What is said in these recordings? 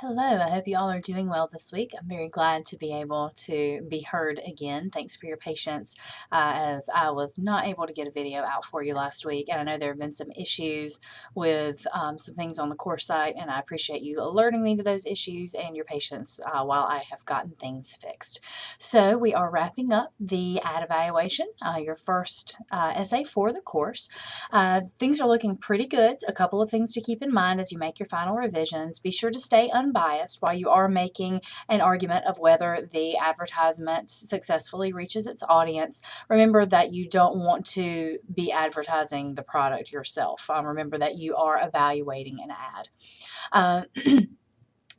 Hello, I hope you all are doing well this week. I'm very glad to be able to be heard again. Thanks for your patience as I was not able to get a video out for you last week. And I know there have been some issues with some things on the course site, and I appreciate you alerting me to those issues and your patience while I have gotten things fixed. So we are wrapping up the ad evaluation, your first essay for the course. Things are looking pretty good. A couple of things to keep in mind as you make your final revisions. Be sure to stay unbiased while you are making an argument of whether the advertisement successfully reaches its audience. Remember that you don't want to be advertising the product yourself. Remember that you are evaluating an ad.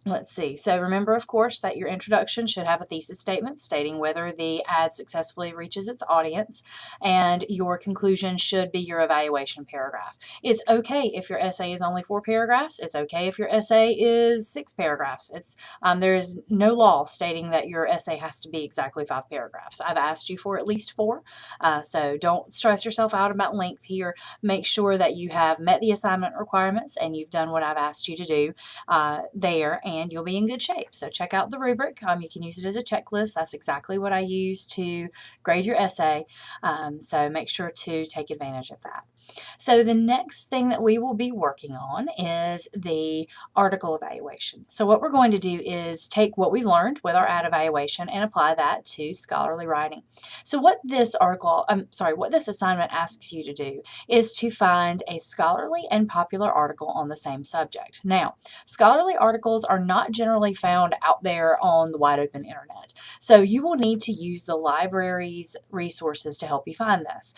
Let's see. So remember, of course, that your introduction should have a thesis statement stating whether the ad successfully reaches its audience, and your conclusion should be your evaluation paragraph. It's okay if your essay is only 4 paragraphs. It's okay if your essay is 6 paragraphs. There is no law stating that your essay has to be exactly 5 paragraphs. I've asked you for at least 4, so don't stress yourself out about length here. Make sure that you have met the assignment requirements and you've done what I've asked you to do there, and you'll be in good shape. So check out the rubric. You can use it as a checklist. That's exactly what I use to grade your essay. So make sure to take advantage of that. So the next thing that we will be working on is the article evaluation. So what we're going to do is take what we've learned with our ad evaluation and apply that to scholarly writing. So what this assignment asks you to do is to find a scholarly and popular article on the same subject. Now, scholarly articles are not generally found out there on the wide open internet. So you will need to use the library's resources to help you find this.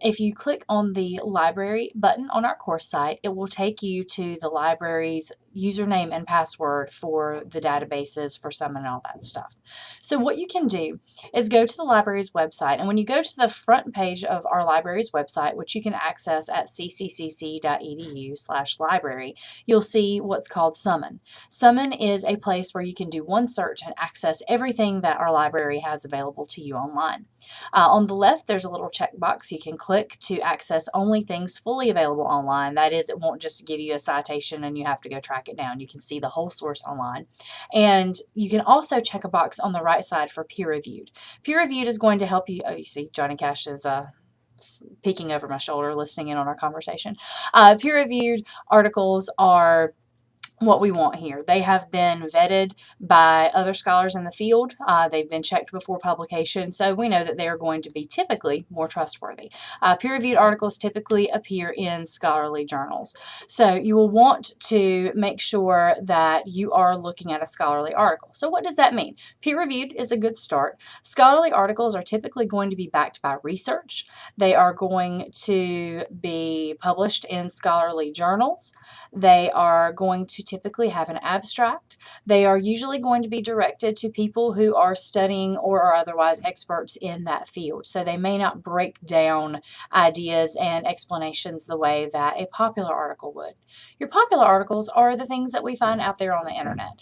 If you click on the library button on our course site, it will take you to the library's username and password for the databases for some and all that stuff. So what you can do is go to the library's website, and when you go to the front page of our library's website, which you can access at cccc.edu/library, you'll see what's called Summon. Summon is a place where you can do one search and access everything that our library has available to you online. On the left, there's a little checkbox you can click to access only things fully available online. That is, it won't just give you a citation and you have to go track it down. You can see the whole source online. And you can also check a box on the right side for peer-reviewed. Peer-reviewed is going to help you. Oh, you see Johnny Cash is peeking over my shoulder, listening in on our conversation. Peer-reviewed articles are what we want here. They have been vetted by other scholars in the field. They've been checked before publication, so we know that they are going to be typically more trustworthy. Peer-reviewed articles typically appear in scholarly journals. So you will want to make sure that you are looking at a scholarly article. So what does that mean? Peer-reviewed is a good start. Scholarly articles are typically going to be backed by research. They are going to be published in scholarly journals. They are going to typically have an abstract. They are usually going to be directed to people who are studying or are otherwise experts in that field. So they may not break down ideas and explanations the way that a popular article would. Your popular articles are the things that we find out there on the internet.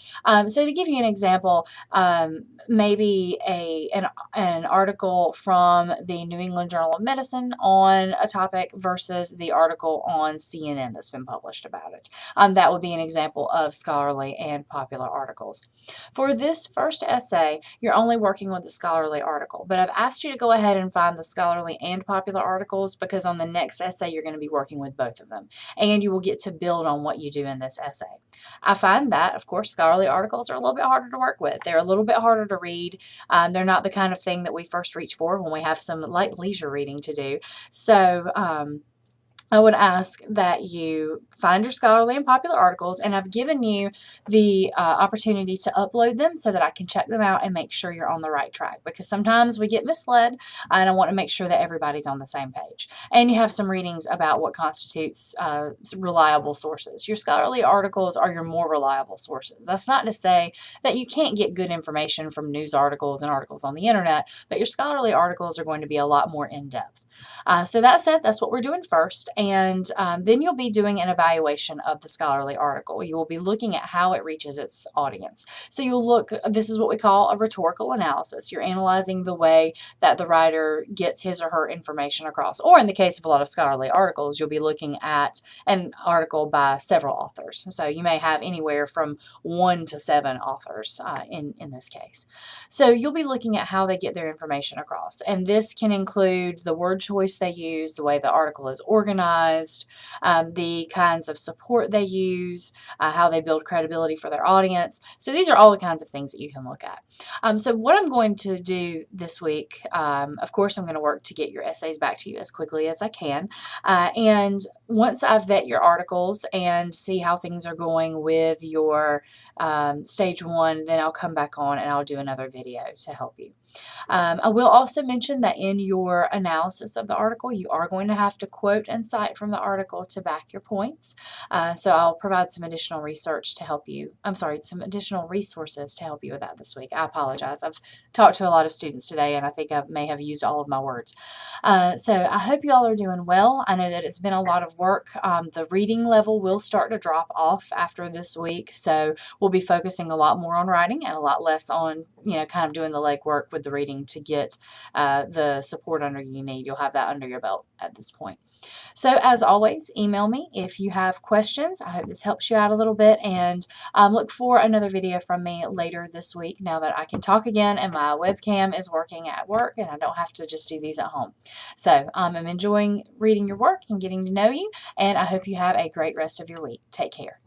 So to give you an example, maybe an article from the New England Journal of Medicine on a topic versus the article on CNN that's been published about it. That would be an example of scholarly and popular articles. For this first essay, you're only working with the scholarly article, but I've asked you to go ahead and find the scholarly and popular articles because on the next essay you're going to be working with both of them, and you will get to build on what you do in this essay. I find that, of course, scholarly articles are a little bit harder to work with. They're a little bit harder to read. They're not the kind of thing that we first reach for when we have some light leisure reading to do. So I would ask that you find your scholarly and popular articles, and I've given you the opportunity to upload them so that I can check them out and make sure you're on the right track, because sometimes we get misled and I want to make sure that everybody's on the same page. And you have some readings about what constitutes reliable sources. Your scholarly articles are your more reliable sources. That's not to say that you can't get good information from news articles and articles on the internet, but your scholarly articles are going to be a lot more in-depth. So that said, that's what we're doing first. and then you'll be doing an evaluation of the scholarly article. You will be looking at how it reaches its audience. So you'll look, this is what we call a rhetorical analysis. You're analyzing the way that the writer gets his or her information across. Or in the case of a lot of scholarly articles, you'll be looking at an article by several authors. So you may have anywhere from 1 to 7 authors in this case. So you'll be looking at how they get their information across. And this can include the word choice they use, the way the article is organized, the kinds of support they use, how they build credibility for their audience. So these are all the kinds of things that you can look at. So what I'm going to do this week, of course, I'm going to work to get your essays back to you as quickly as I can. And once I vet your articles and see how things are going with your stage 1, then I'll come back on and I'll do another video to help you. I will also mention that in your analysis of the article, you are going to have to quote and cite from the article to back your points. So I'll provide some additional research to help you. Some additional resources to help you with that this week. I apologize. I've talked to a lot of students today, and I think I may have used all of my words. So I hope you all are doing well. I know that it's been a lot of work. The reading level will start to drop off after this week, so we'll be focusing a lot more on writing and a lot less on, kind of doing the legwork with the reading to get the support under you need. You'll have that under your belt at this point. So as always, email me if you have questions. I hope this helps you out a little bit, and look for another video from me later this week now that I can talk again and my webcam is working at work and I don't have to just do these at home. So I'm enjoying reading your work and getting to know you, and I hope you have a great rest of your week. Take care.